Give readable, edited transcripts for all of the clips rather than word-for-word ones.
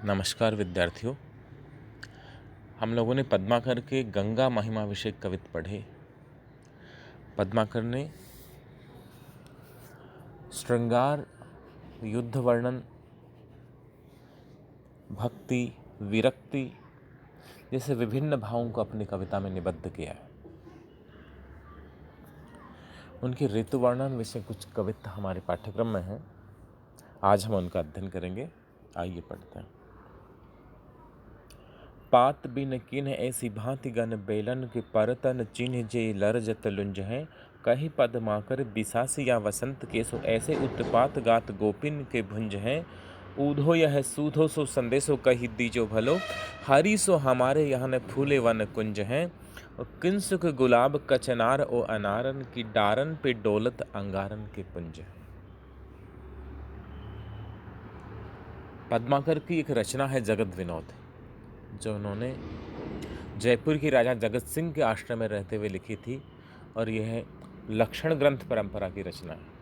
नमस्कार विद्यार्थियों। हम लोगों ने पद्माकर के गंगा महिमा विषय कवित पढ़े। पद्माकर ने श्रृंगार, युद्ध वर्णन, भक्ति, विरक्ति जैसे विभिन्न भावों को अपनी कविता में निबद्ध किया है। उनकी ऋतु वर्णन विषय कुछ कविता हमारे पाठ्यक्रम में है। आज हम उनका अध्ययन करेंगे। आइए पढ़ते हैं। पात बिन किन्ह ऐसी भांति गन बेलन के परतन चिन्ह जे लरजत लुंज है। कही पद्माकर बिसासी या वसंत के सो ऐसे उत्पात गात गोपिन के भुंज है। ऊधो यह सूधो सो संदेशो कही दीजो भलो। हरी सो हमारे यहाँ न फूले वन कुंज हैं। किंसुक गुलाब कचनार ओ अनारन की डारन पे डोलत अंगारन के पुंज है। पद्माकर की एक रचना है जगत विनोद, जो उन्होंने जयपुर की राजा जगत सिंह के आश्रम में रहते हुए लिखी थी, और यह लक्षण ग्रंथ परंपरा की रचना है।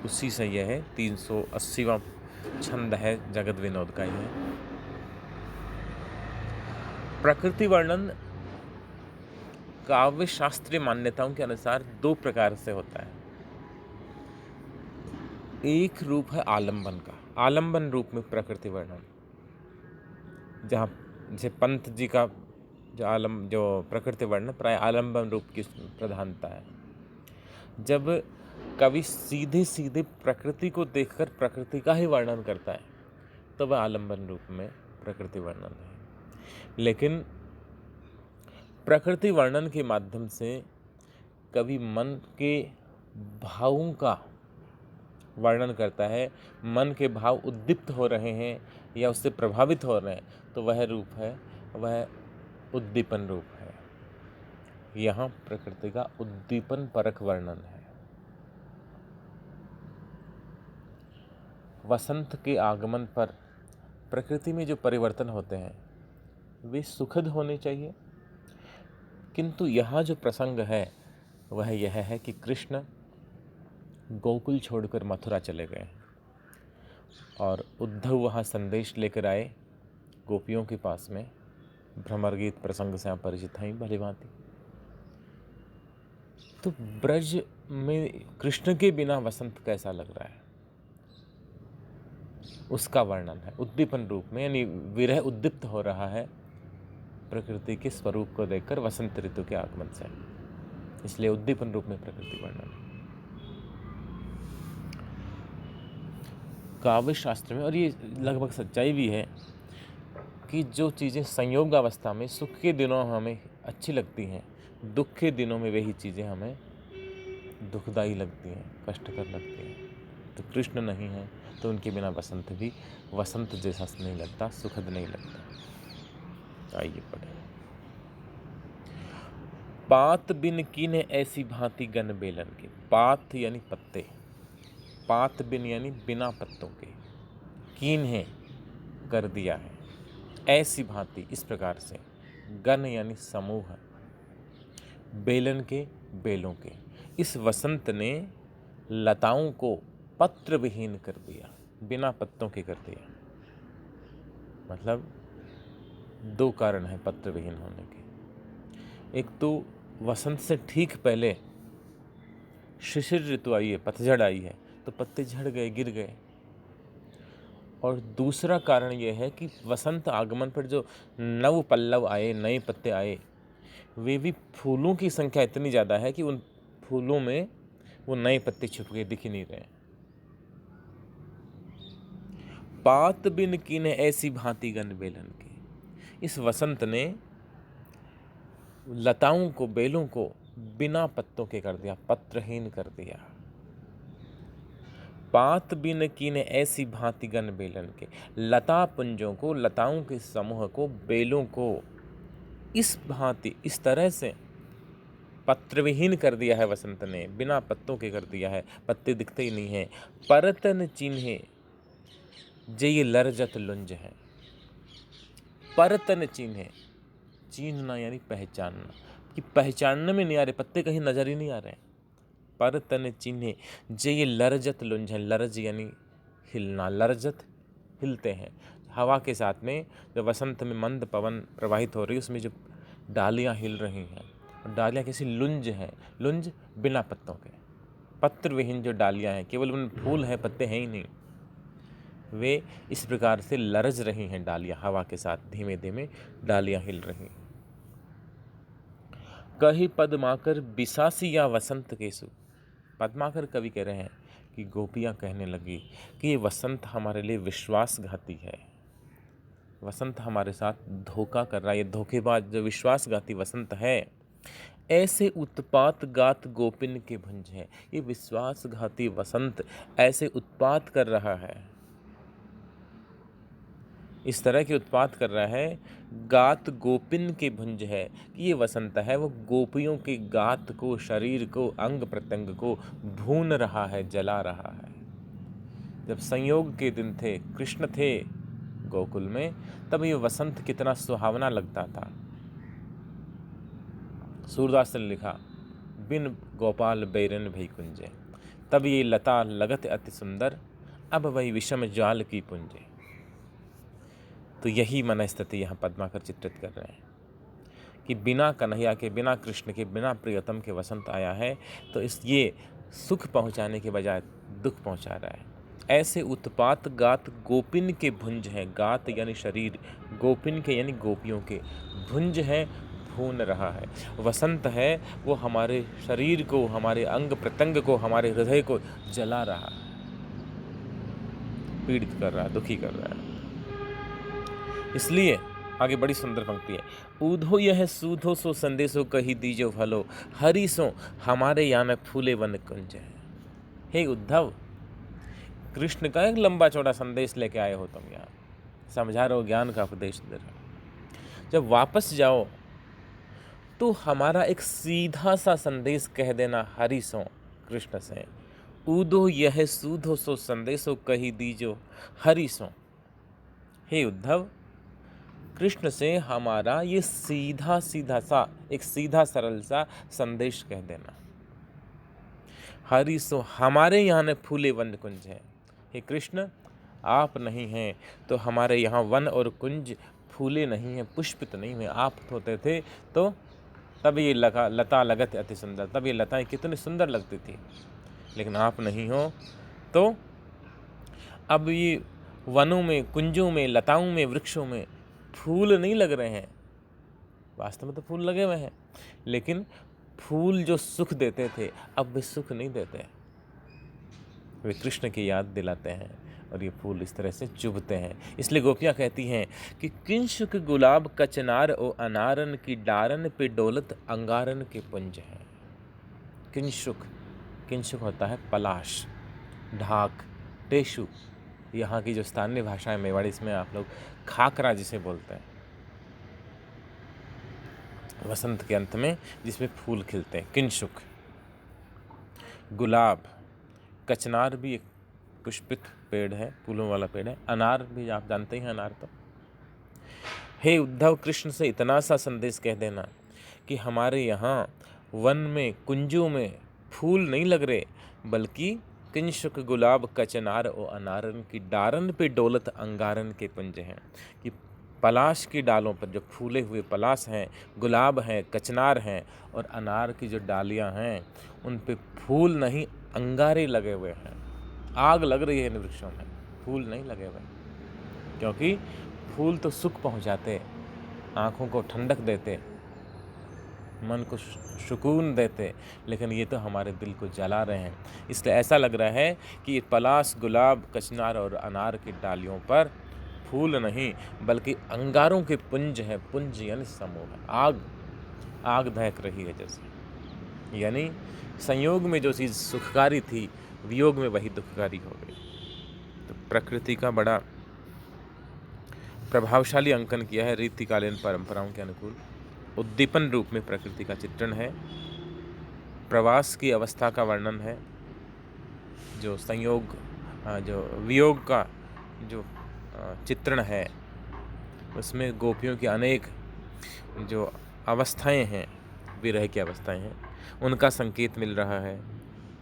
उसी से यह है 380वां छंद है जगत विनोद का। यह प्रकृति वर्णन काव्य शास्त्रीय मान्यताओं के अनुसार दो प्रकार से होता है। एक रूप है आलंबन का। आलंबन रूप में प्रकृति वर्णन, जहाँ जैसे पंत जी का जो प्रकृति वर्णन प्राय आलंबन रूप की प्रधानता है। जब कवि सीधे सीधे प्रकृति को देखकर प्रकृति का ही वर्णन करता है तो वह आलंबन रूप में प्रकृति वर्णन है। लेकिन प्रकृति वर्णन के माध्यम से कवि मन के भावों का वर्णन करता है। मन के भाव उद्दीप्त हो रहे हैं या उससे प्रभावित हो रहे हैं, तो वह रूप है, वह उद्दीपन रूप है। यहाँ प्रकृति का उद्दीपन परक वर्णन है। वसंत के आगमन पर प्रकृति में जो परिवर्तन होते हैं वे सुखद होने चाहिए, किंतु यहाँ जो प्रसंग है वह यह है कि कृष्ण गोकुल छोड़कर मथुरा चले गए और उद्धव वहाँ संदेश लेकर आए गोपियों के पास में। भ्रमर गीत प्रसंग से आप परिचित हैं भली भांति। तो ब्रज में कृष्ण के बिना वसंत कैसा लग रहा है, उसका वर्णन है उद्दीपन रूप में। यानी विरह उद्दीप्त हो रहा है प्रकृति के स्वरूप को देखकर वसंत ऋतु के आगमन से, इसलिए उद्दीपन रूप में प्रकृति वर्णन है काव्य शास्त्र में। और ये लगभग सच्चाई भी है कि जो चीज़ें संयोग अवस्था में सुख के दिनों हमें अच्छी लगती हैं, दुख के दिनों में वही चीज़ें हमें दुखदायी लगती हैं, कष्टकर लगती हैं। तो कृष्ण नहीं है तो उनके बिना वसंत भी वसंत जैसा नहीं लगता, सुखद नहीं लगता। आइए पढ़े। पात बिन कीन्ह ऐसी भांति गन बेलन के। पात यानी पत्ते, पात बिन यानी बिना पत्तों के, कीन्ह कर दिया है, ऐसी भांति इस प्रकार से, गन यानी समूह, बेलन के बेलों के। इस वसंत ने लताओं को पत्र विहीन कर दिया, बिना पत्तों के कर दिया। मतलब दो कारण है पत्र विहीन होने के। एक तो वसंत से ठीक पहले शिशिर ऋतु आई है, पतझड़ आई है, तो पत्ते झड़ गए, गिर गए। और दूसरा कारण यह है कि वसंत आगमन पर जो नव पल्लव आए, नए पत्ते आए, वे भी फूलों की संख्या इतनी ज़्यादा है कि उन फूलों में वो नए पत्ते छुप गए, दिख ही नहीं रहे। पात बिन कीन्ह ऐसी भांति गन बेलन की। इस वसंत ने लताओं को, बेलों को बिना पत्तों के कर दिया, पत्रहीन कर दिया। पात बिन कीन्ह ऐसी भांति गन बेलन के। लता पुंजों को, लताओं के समूह को, बेलों को इस भांति, इस तरह से पत्रविहीन कर दिया है वसंत ने, बिना पत्तों के कर दिया है, पत्ते दिखते ही नहीं हैं। परतन चिन्हे जे ये लरजत लुंज है। परतन चिन्हे, चिन्हना यानी पहचानना, कि पहचानने में नहीं आ रहे, पत्ते कहीं नजर ही नहीं आ रहे। परतन चिन्हे जे ये लरजत लुंज है। लरज यानी हिलना, लरजत हिलते हैं। हवा के साथ में जब वसंत में मंद पवन प्रवाहित हो रही है, उसमें जो डालियाँ हिल रही हैं, और डालियाँ कैसी लुंज हैं, लुंज बिना पत्तों के, पत्र विहीन जो डालियाँ हैं, केवल उन फूल हैं, पत्ते हैं ही नहीं, वे इस प्रकार से लरज रही हैं डालियाँ, हवा के साथ धीमे धीमे डालियाँ हिल रही हैं। कही पद्माकर बिसासी या वसंत केसु, पद्माकर कवि कह रहे हैं कि गोपियाँ कहने लगी कि ये वसंत हमारे लिए विश्वासघाती है, वसंत हमारे साथ धोखा कर रहा है, ये धोखेबाज जो विश्वासघाती वसंत है। ऐसे उत्पात गात गोपिन के भुंज है, ये विश्वासघाती वसंत ऐसे उत्पात कर रहा है, इस तरह के उत्पात कर रहा है। गात गोपिन के भुंज है कि ये वसंत है वो गोपियों के गात को, शरीर को, अंग प्रत्यंग को भून रहा है, जला रहा है। जब संयोग के दिन थे, कृष्ण थे गोकुल में, तब ये वसंत कितना सुहावना लगता था। सूरदास ने लिखा, बिन गोपाल बैरन भई कुंजे, तब ये लता लगत अति सुंदर, अब वही विषम जाल की पुंजे। तो यही मनस्थिति यहाँ पद्माकर चित्रित कर रहे हैं कि बिना कन्हैया के, बिना कृष्ण के, बिना प्रियतम के वसंत आया है, तो ये सुख पहुँचाने के बजाय दुख पहुँचा रहा है। ऐसे उत्पात गात गोपिन के भुंज हैं, गात यानी शरीर, गोपिन के यानी गोपियों के, भुंज है भून रहा है। वसंत है वो हमारे शरीर को, हमारे अंग प्रत्यंग को, हमारे हृदय को जला रहा है, पीड़ित कर रहा है, दुखी कर रहा है। इसलिए आगे बड़ी सुंदर पंक्ति है, ऊधो यह सूधो सो संदेशो कही दीजो भलो, हरि सो हमारे यान फूले वन कुंज है। हे उद्धव, कृष्ण का एक लंबा चौड़ा संदेश लेके आए हो तुम, यहाँ समझा रहे हो, ज्ञान का उपदेश दे रहे हो। जब वापस जाओ तो हमारा एक सीधा सा संदेश कह देना हरि सो, कृष्ण से। ऊधो यह सूधो सो संदेशो कही दीजो हरि सो। हे उद्धव, कृष्ण से हमारा ये सीधा सा, एक सीधा सरल सा संदेश कह देना। हरि सो हमारे यहाँ न फूले वन कुंज है। हे कृष्ण, आप नहीं हैं तो हमारे यहाँ वन और कुंज फूले नहीं हैं, पुष्पित नहीं हुए। आप होते थे तो तब ये लता लगत अति सुंदर, तब ये लताएं कितनी सुंदर लगती थी, लेकिन आप नहीं हो तो अब ये वनों में, कुंजों में, लताओं में, वृक्षों में फूल नहीं लग रहे हैं। वास्तव में तो फूल लगे हुए हैं, लेकिन फूल जो सुख देते थे अब वे सुख नहीं देते, वे कृष्ण की याद दिलाते हैं, और ये फूल इस तरह से चुभते हैं। इसलिए गोपियाँ कहती हैं कि किंशुक गुलाब कचनार ओ अनारन की डारन पे डोलत अंगारन के पुंज हैं। किंशुक, किंशुक होता है पलाश, ढाक, टेशु, यहाँ की जो स्थानीय भाषा है मेवाड़ी, इसमें आप लोग खाकरा जिसे बोलते हैं, वसंत के अंत में जिसमें फूल खिलते हैं, किंशुक। गुलाब, कचनार भी एक पुष्पित पेड़ है, फूलों वाला पेड़ है। अनार भी आप जानते हैं, अनार तो। हे उद्धव, कृष्ण से इतना सा संदेश कह देना कि हमारे यहाँ वन में, कुंजों में फूल नहीं लग रहे, बल्कि किंशुक गुलाब कचनार ओ अनारन की डारन पे डोलत अंगारन के पुंज हैं, कि पलाश की डालों पर जो फूले हुए पलाश हैं, गुलाब हैं, कचनार हैं, और अनार की जो डालियां हैं उन पे फूल नहीं, अंगारे लगे हुए हैं। आग लग रही है इन वृक्षों में, फूल नहीं लगे हुए, क्योंकि फूल तो सुख पहुंचाते, आँखों को ठंडक देते, मन को सुकून देते, लेकिन ये तो हमारे दिल को जला रहे हैं। इसलिए ऐसा लग रहा है कि ये पलाश, गुलाब, कचनार और अनार की डालियों पर फूल नहीं, बल्कि अंगारों के पुंज हैं। पुंज यानी समूह, आग, आग दहक रही है जैसे, यानी संयोग में जो चीज़ सुखकारी थी, वियोग में वही दुखकारी हो गई। तो प्रकृति का बड़ा प्रभावशाली अंकन किया है, रीतिकालीन परंपराओं के अनुकूल उद्दीपन रूप में प्रकृति का चित्रण है। प्रवास की अवस्था का वर्णन है, जो संयोग, जो वियोग का जो चित्रण है, उसमें गोपियों की अनेक जो अवस्थाएं हैं, विरह की अवस्थाएं हैं, उनका संकेत मिल रहा है।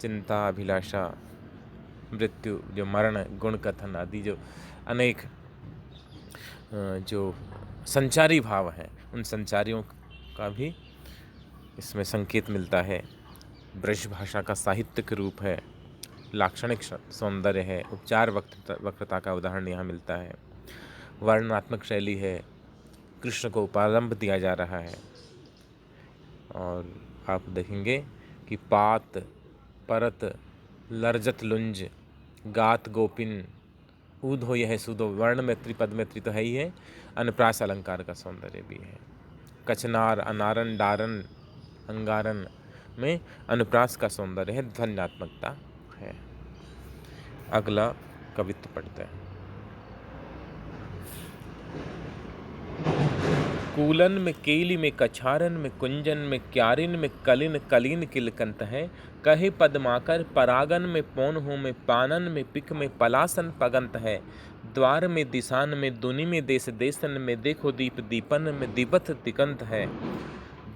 चिंता, अभिलाषा, मृत्यु, जो मरण, गुण कथन आदि जो अनेक जो संचारी भाव हैं, उन संचारियों का भी इसमें संकेत मिलता है। ब्रज भाषा का साहित्यिक रूप है, लाक्षणिक सौंदर्य है, उपचार वक्रता का उदाहरण यहाँ मिलता है, वर्णनात्मक शैली है, कृष्ण को उपालंब दिया जा रहा है। और आप देखेंगे कि पात, परत, लर्जत लुंज, गात गोपिन, ऊधो यह सुधो, वर्ण में त्रिपद में त्रि तो है ही है, अनुप्रास अलंकार का सौंदर्य भी है। कचनार, अनारन, डारन, अंगारन में अनुप्रास का सौंदर्य है, ध्वन्यात्मकता है। अगला कवित्व पढ़ते हैं। कूलन में केली में कछारन में कुंजन में क्यारिन में कलिन कलीन किलकंत है, कहे पद्माकर परागन में पौन हो में पानन में पिक में पलासन पगंत है, द्वार में दिशान में दुनि में देश देशन में देखो दीप दीपन में दिवथ दिगंत है,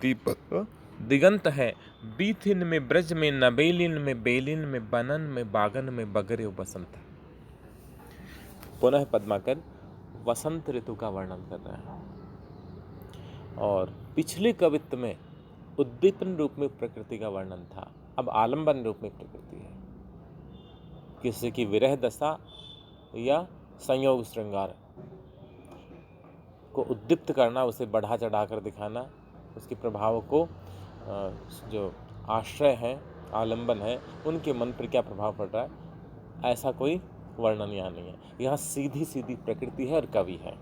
दीपक दिगंत है, बीथिन में ब्रज में नबेलिन में बेलिन में बनन में बागन में बगरे बसंत है। पुनः पद्माकर वसंत ऋतु का वर्णन कर रहे हैं और पिछले कवित्व में उद्दीपन रूप में प्रकृति का वर्णन था, अब आलंबन रूप में प्रकृति है। किसी की विरह दशा या संयोग श्रृंगार को उद्दीप्त करना, उसे बढ़ा चढ़ा कर दिखाना, उसके प्रभाव को जो आश्रय है, आलंबन है, उनके मन पर क्या प्रभाव पड़ रहा है, ऐसा कोई वर्णन यहाँ नहीं है। यहाँ सीधी सीधी प्रकृति है और कवि है।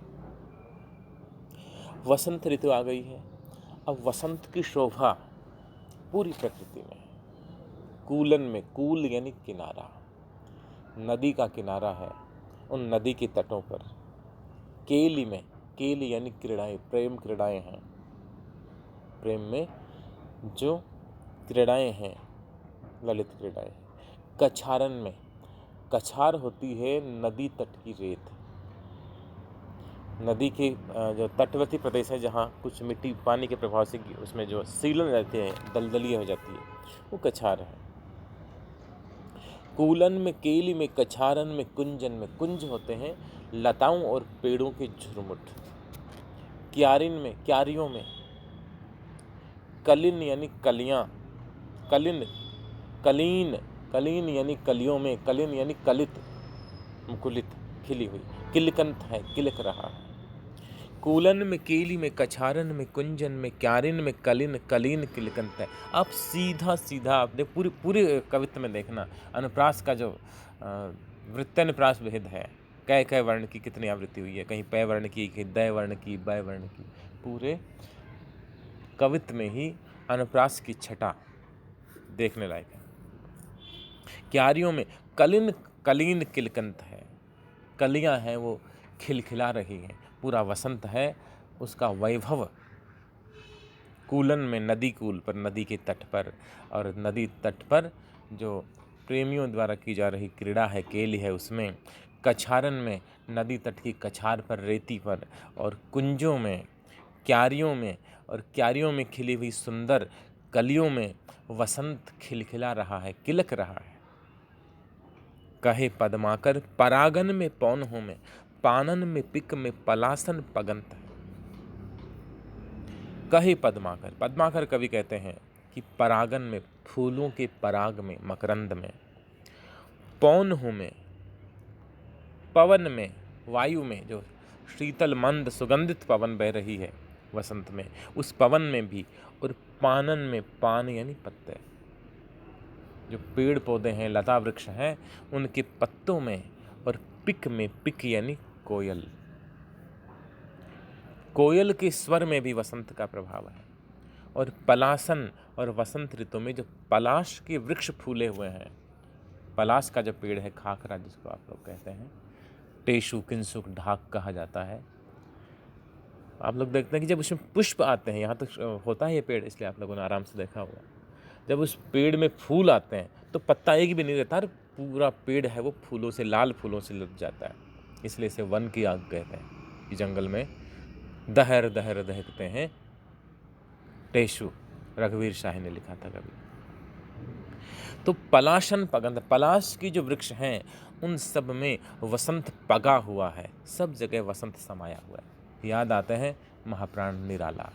वसंत ऋतु आ गई है, अब वसंत की शोभा पूरी प्रकृति में है। कूलन में, कूल यानी किनारा, नदी का किनारा है, उन नदी के तटों पर। केली में, केली यानी क्रीड़ाएं, प्रेम क्रीड़ाएं हैं, प्रेम में जो क्रीड़ाएं हैं, ललित क्रीड़ाएं। कछारन में, कछार होती है नदी तट की रेत, नदी के जो तटवर्ती प्रदेश है जहाँ कुछ मिट्टी पानी के प्रभाव से उसमें जो सीलन रहते हैं, दलदली हो जाती है, वो कछार है। कूलन में, केली में, कछारन में, कुंजन में, कुंज होते हैं लताओं और पेड़ों के झुरमुट। क्यारिन में, क्यारियों में, कलिन यानी कलियां, कलिन, कलीन, कलीन यानी कलियों में, कलिन यानी कलित, मुकुलित, खिली हुई, किलकंत है, किलक रहा है। कूलन में, केली में, कछारन में, कुंजन में, क्यारिन में, कलिन कलीन किलकंत है। अब सीधा सीधा आपने पूरे कवित्व में देखना अनुप्रास का जो वृत्तानुप्रास भेद है, कै कै वर्ण की कितनी आवृत्ति हुई है, कहीं पै वर्ण की, कहीं दै वर्ण की, बै वर्ण की, पूरे कवित्व में ही अनुप्रास की छटा देखने लायक है। क्यारियों में कलिन कलीन किलकंत है, कलियां हैं वो खिलखिला रही हैं, पूरा वसंत है, उसका वैभव। कूलन में, नदी कूल पर, नदी के तट पर, और नदी तट पर जो प्रेमियों द्वारा की जा रही क्रीड़ा है, केली है, उसमें। कछारन में, नदी तट की कछार पर, रेती पर, और कुंजों में, क्यारियों में, और क्यारियों में खिली हुई सुंदर कलियों में वसंत खिलखिला रहा है, किलक रहा है। कहे पद्माकर परागन में पौन हो में, पानन में पिक में पलासन पगंत है। कहे पद्माकर, पद्माकर कवि कहते हैं कि परागन में, फूलों के पराग में, मकरंद में, पौन हो में, पवन में, वायु में, जो शीतल मंद सुगंधित पवन बह रही है वसंत में, उस पवन में भी, और पानन में, पान यानी पत्ते, जो पेड़ पौधे हैं, लता वृक्ष हैं, उनके पत्तों में, और पिक में, पिक यानी कोयल, कोयल के स्वर में भी वसंत का प्रभाव है। और पलासन, और वसंत ऋतु में जो पलाश के वृक्ष फूले हुए हैं, पलाश का जो पेड़ है, खाखरा जिसको आप लोग कहते हैं, टेशु किंसुक ढाक कहा जाता है। आप लोग देखते हैं कि जब उसमें पुष्प आते हैं, यहाँ तो होता है ये पेड़, इसलिए आप लोगों ने आराम से देखा होगा, जब उस पेड़ में फूल आते हैं तो पत्ता एक भी नहीं रहता, और पूरा पेड़ है वो फूलों से, लाल फूलों से लद जाता है। इसलिए इसे वन की आग कहते हैं कि जंगल में दहर दहर दहकते हैं टेशु, रघुवीर शाह ने लिखा था कभी। तो पलाशन पगंध, पलाश की जो वृक्ष हैं उन सब में वसंत पगा हुआ है, सब जगह वसंत समाया हुआ है। याद आते हैं महाप्राण निराला,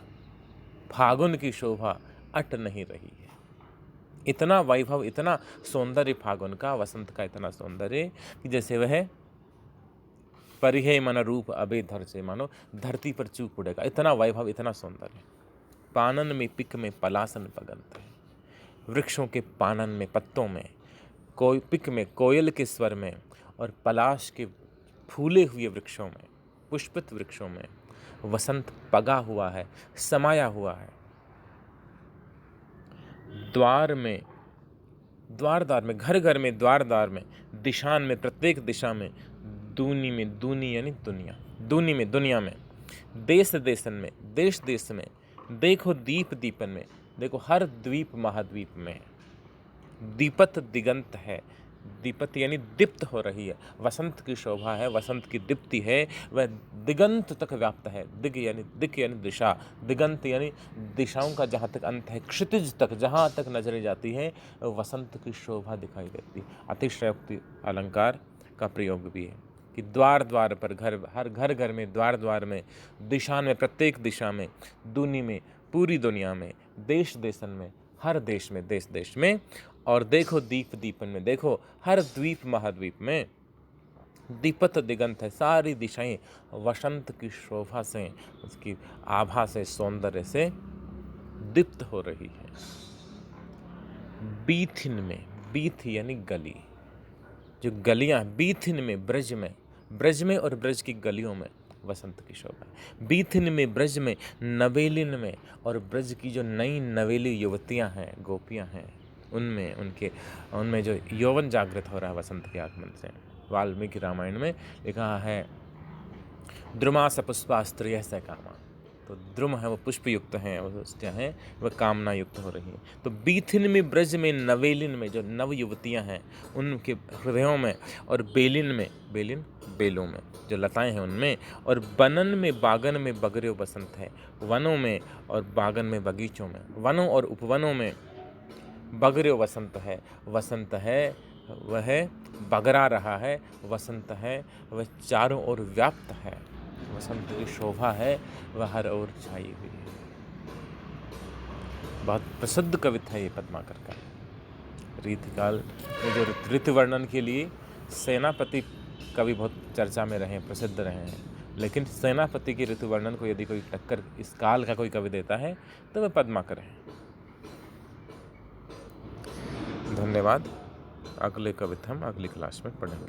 फागुन की शोभा अट नहीं रही है। इतना वैभव, इतना सौंदर्य फागुन का, वसंत का इतना सौंदर्य कि जैसे वह परिहे मन रूप अबे धर से, मानो धरती पर चूक उड़ेगा, इतना वैभव, इतना सौंदर्य। पानन में पिक में पलासन पगंत है, वृक्षों के पानन में, पत्तों में, कोई पिक में कोयल के स्वर में, और पलाश के फूले हुए वृक्षों में, पुष्पित वृक्षों में वसंत पगा हुआ है, समाया हुआ है। द्वार में, द्वार द्वार में, घर घर में, द्वार द्वार में, दिशान में, प्रत्येक दिशा में, दूनी में, दूनी यानी दुनिया, दूनी में दुनिया में, देश देशन में, देश देश में, देखो दीप दीपन में, देखो हर द्वीप महाद्वीप में दीपत दिगंत है, दीपत यानी दीप्त हो रही है, वसंत की शोभा है, वसंत की दीप्ति है, वह दिगंत तक व्याप्त है। दिग यानी दिशा, दिगंत यानी दिशाओं का जहाँ तक अंत है, क्षितिज तक जहाँ तक नजरें जाती हैं वसंत की शोभा दिखाई देती। अतिशयोक्ति अलंकार का प्रयोग भी है कि द्वार द्वार पर, हर घर घर में, द्वार द्वार में, दिशा में, प्रत्येक दिशा में, दूनी में, पूरी दुनिया में, देश देशन में, हर देश में, देश देश में, और देखो दीप दीपन में, देखो हर द्वीप महाद्वीप में दीपत दिगंत है, सारी दिशाएं वसंत की शोभा से, उसकी आभा से, सौंदर्य से दीप्त हो रही है। बीथिन में, बीथ यानी गली, जो गलियां, बीथिन में, ब्रज में और ब्रज की गलियों में वसंत की शोभा है। बीथिन में, ब्रज में, नवेलिन में, और ब्रज की जो नई नवेली युवतियां हैं, गोपियां हैं, उनमें जो यौवन जागृत हो रहा है वसंत के आगमन से। वाल्मीकि रामायण में लिखा है द्रुमा स पुष्पास्त्रियः स कामा, तो द्रुम है वो पुष्प युक्त हैं, वो हैं वह कामना युक्त हो रही है। तो बीथिन में, ब्रज में, नवेलिन में, जो नव युवतियाँ हैं उनके हृदयों में, और बेलिन में, बेलिन बेलों में जो लताएं हैं उनमें, और बनन में, बागन में बगर्यो बसंत है, वनों में और बागन में, बगीचों में, वनों और उपवनों में बगर्यो वसंत है, वसंत है वह बगरा रहा है, वसंत है वह चारों ओर व्याप्त है, वसंत की शोभा है वह हर ओर छाई हुई है। बहुत प्रसिद्ध कविता है ये पद्माकर का। रीतिकाल में जो ऋतु वर्णन के लिए सेनापति कवि बहुत चर्चा में रहे, प्रसिद्ध रहे हैं, लेकिन सेनापति की ऋतु वर्णन को यदि कोई टक्कर इस काल का कोई कवि देता है तो वह पद्माकर है। धन्यवाद। अगले कविता हम अगली क्लास में पढ़ेंगे।